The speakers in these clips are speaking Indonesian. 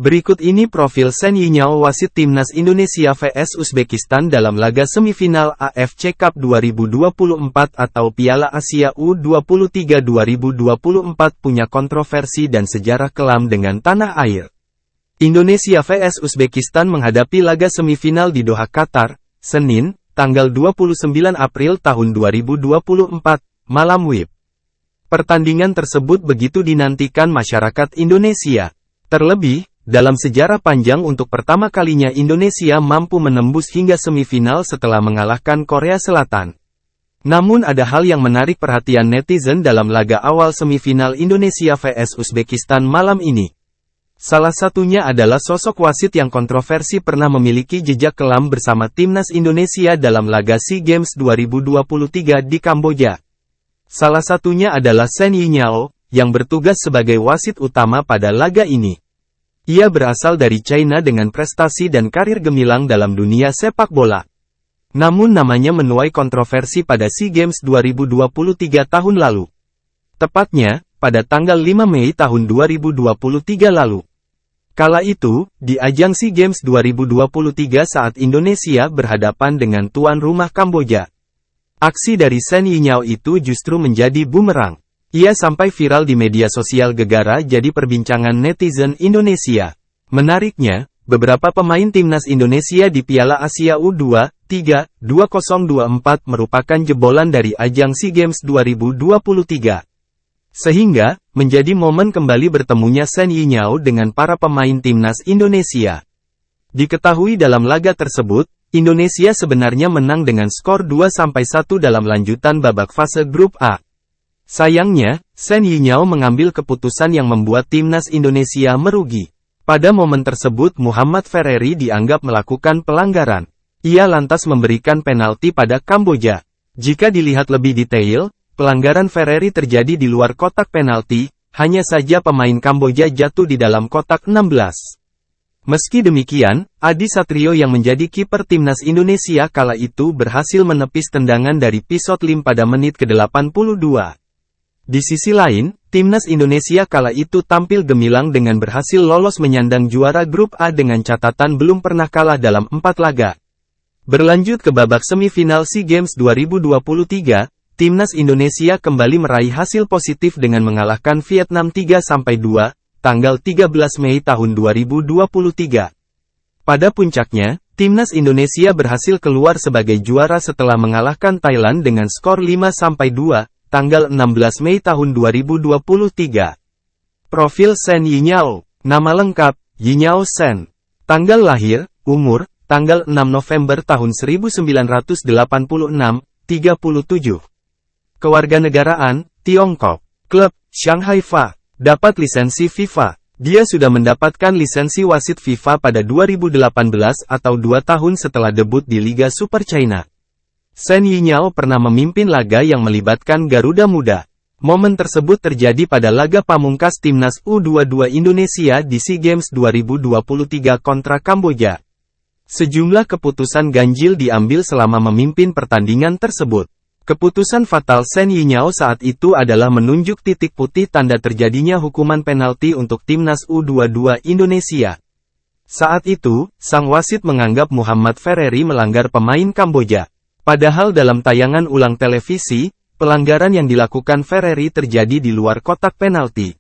Berikut ini profil Shen Yinyao wasit Timnas Indonesia vs Uzbekistan dalam laga semifinal AFC Cup 2024 atau Piala Asia U23 2024 punya kontroversi dan sejarah kelam dengan tanah air. Indonesia vs Uzbekistan menghadapi laga semifinal di Doha, Qatar, Senin, tanggal 29 April tahun 2024, malam WIB. Pertandingan tersebut begitu dinantikan masyarakat Indonesia. Terlebih, dalam sejarah panjang untuk pertama kalinya Indonesia mampu menembus hingga semifinal setelah mengalahkan Korea Selatan. Namun ada hal yang menarik perhatian netizen dalam laga awal semifinal Indonesia vs Uzbekistan malam ini. Salah satunya adalah sosok wasit yang kontroversi pernah memiliki jejak kelam bersama Timnas Indonesia dalam laga SEA Games 2023 di Kamboja. Salah satunya adalah Shen Yinyao, yang bertugas sebagai wasit utama pada laga ini. Ia berasal dari China dengan prestasi dan karir gemilang dalam dunia sepak bola. Namun namanya menuai kontroversi pada SEA Games 2023 tahun lalu. Tepatnya, pada tanggal 5 Mei tahun 2023 lalu. Kala itu, di ajang SEA Games 2023 saat Indonesia berhadapan dengan tuan rumah Kamboja. Aksi dari Shen Yinyao itu justru menjadi bumerang. Ia sampai viral di media sosial gegara jadi perbincangan netizen Indonesia. Menariknya, beberapa pemain Timnas Indonesia di Piala Asia U23 2024 merupakan jebolan dari ajang SEA Games 2023. Sehingga, menjadi momen kembali bertemunya Shen Yinyao dengan para pemain Timnas Indonesia. Diketahui dalam laga tersebut, Indonesia sebenarnya menang dengan skor 2-1 dalam lanjutan babak fase grup A. Sayangnya, Shen Yinyao mengambil keputusan yang membuat Timnas Indonesia merugi. Pada momen tersebut Muhammad Ferreri dianggap melakukan pelanggaran. Ia lantas memberikan penalti pada Kamboja. Jika dilihat lebih detail, pelanggaran Ferreri terjadi di luar kotak penalti, hanya saja pemain Kamboja jatuh di dalam kotak 16. Meski demikian, Adi Satrio yang menjadi kiper Timnas Indonesia kala itu berhasil menepis tendangan dari Pisot Lim pada menit ke-82. Di sisi lain, Timnas Indonesia kala itu tampil gemilang dengan berhasil lolos menyandang juara grup A dengan catatan belum pernah kalah dalam 4 laga. Berlanjut ke babak semifinal SEA Games 2023, Timnas Indonesia kembali meraih hasil positif dengan mengalahkan Vietnam 3-2, tanggal 13 Mei tahun 2023. Pada puncaknya, Timnas Indonesia berhasil keluar sebagai juara setelah mengalahkan Thailand dengan skor 5-2, tanggal 16 Mei tahun 2023. Profil Shen Yinyao. Nama lengkap, Yinyao Shen. Tanggal lahir, umur, tanggal 6 November tahun 1986, 37. Kewarganegaraan, Tiongkok. Klub, Shanghai FA. Dapat lisensi FIFA. Dia sudah mendapatkan lisensi wasit FIFA pada 2018 atau 2 tahun setelah debut di Liga Super China. Shen Yinyao pernah memimpin laga yang melibatkan Garuda Muda. Momen tersebut terjadi pada laga pamungkas Timnas U22 Indonesia di SEA Games 2023 kontra Kamboja. Sejumlah keputusan ganjil diambil selama memimpin pertandingan tersebut. Keputusan fatal Shen Yinyao saat itu adalah menunjuk titik putih tanda terjadinya hukuman penalti untuk Timnas U22 Indonesia. Saat itu, sang wasit menganggap Muhammad Ferreri melanggar pemain Kamboja. Padahal dalam tayangan ulang televisi, pelanggaran yang dilakukan Ferreri terjadi di luar kotak penalti.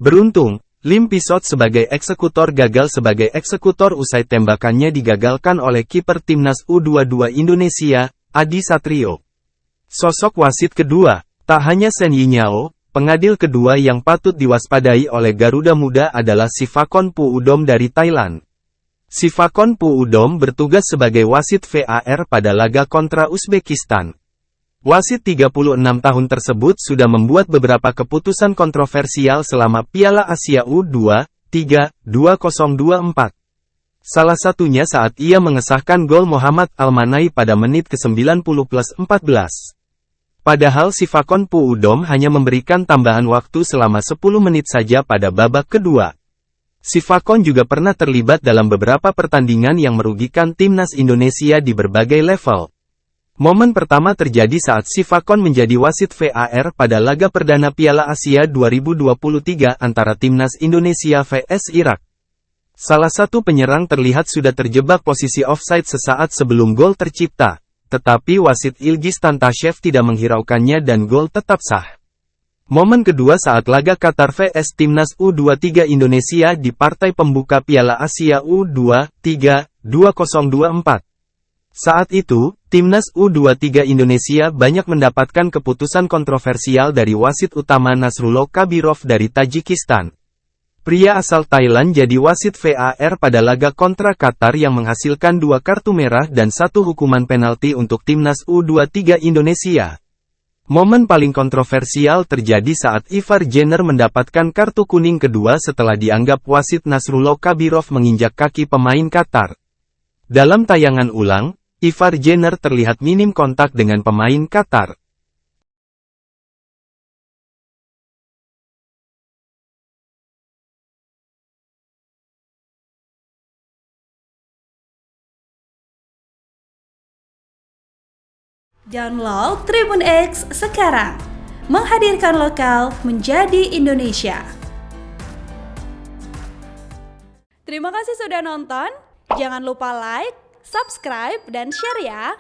Beruntung, Lim Pisot sebagai eksekutor gagal sebagai eksekutor usai tembakannya digagalkan oleh kiper Timnas U22 Indonesia, Adi Satrio. Sosok wasit kedua, tak hanya Shen Yinyao, pengadil kedua yang patut diwaspadai oleh Garuda Muda adalah Sivakon Puudom dari Thailand. Sivakon Puudom bertugas sebagai wasit VAR pada laga kontra Uzbekistan. Wasit 36 tahun tersebut sudah membuat beberapa keputusan kontroversial selama Piala Asia U23 2024. Salah satunya saat ia mengesahkan gol Muhammad Al-Manai pada menit ke-90+14. Padahal Sivakon Puudom hanya memberikan tambahan waktu selama 10 menit saja pada babak kedua. Sivakon juga pernah terlibat dalam beberapa pertandingan yang merugikan Timnas Indonesia di berbagai level. Momen pertama terjadi saat Sivakon menjadi wasit VAR pada laga perdana Piala Asia 2023 antara Timnas Indonesia vs Irak. Salah satu penyerang terlihat sudah terjebak posisi offside sesaat sebelum gol tercipta, tetapi wasit Ilgiz Tantashev tidak menghiraukannya dan gol tetap sah. Momen kedua saat laga Qatar vs Timnas U23 Indonesia di partai pembuka Piala Asia U23 2024. Saat itu, Timnas U23 Indonesia banyak mendapatkan keputusan kontroversial dari wasit utama Nasrullah Kabirov dari Tajikistan. Pria asal Thailand jadi wasit VAR pada laga kontra Qatar yang menghasilkan 2 kartu merah dan 1 hukuman penalti untuk Timnas U23 Indonesia. Momen paling kontroversial terjadi saat Ivar Jenner mendapatkan kartu kuning kedua setelah dianggap wasit Nasrullah Kabirov menginjak kaki pemain Qatar. Dalam tayangan ulang, Ivar Jenner terlihat minim kontak dengan pemain Qatar. Download Tribun X sekarang, menghadirkan lokal menjadi Indonesia. Terima kasih sudah nonton, jangan lupa like, subscribe, dan share ya!